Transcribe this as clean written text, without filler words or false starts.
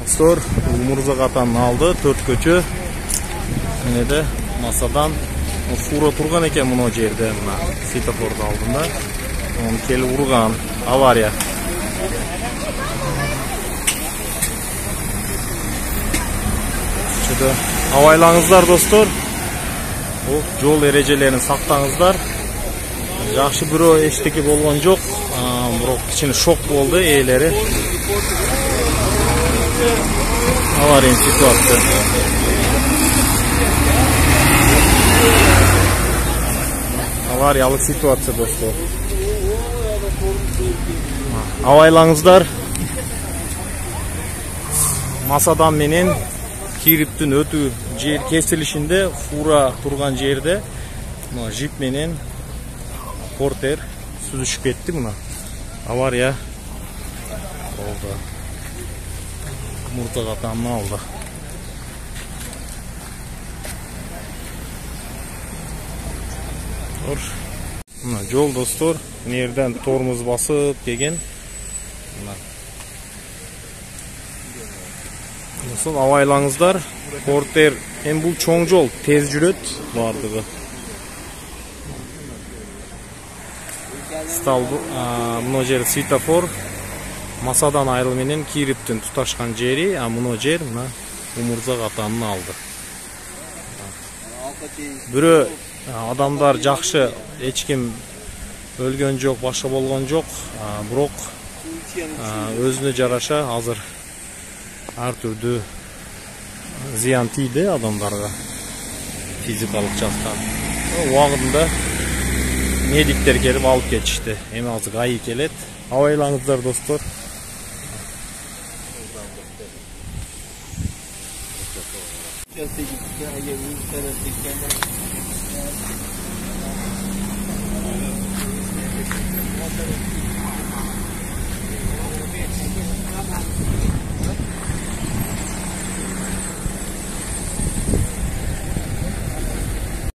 Dostlar, Umurza Qatan'ın aldı 4 köçü. Yine de masadan fura turgan eken bunu yerde, mına svetoforda aldığında. Onu kelip urgan, avariya. Şurada avaylаңыздар dostlar. O yol erejelerini saktаңыздар. Жақшы бирөө эчтеке болгон жок. Бирок кичине шок болду ээлери. Аварийный ситуация. Авариялык ситуация достор. Авайлаңыздар. Масадан менен кириптин өтүү жер кесилишинде фура турган жерде жип менен портер сүзүшүп кетти. Мына авария болду. Umurza Qatan'ını aldı. Жол достор, нерден тормоз басып келген. Достор, авайлаңыздар. Портер эми бул чоң жол, тез жүрөт бардыгы. Мына жер светофор. Масадан айрыл менен кириптин туташкан жери, мына жер мына Умурза Qatan'ын алды. Бирөө адамдар жакшы, эч ким өлгөн жок, башка болгон жок, бирок өзүнө жараша азыр ар түрдүү зыян тийди адамдарга, физикалык жактан. Убагында медиктер келип алып кетишти. Эми азыр АИ келет. Авайлаңыздар достор.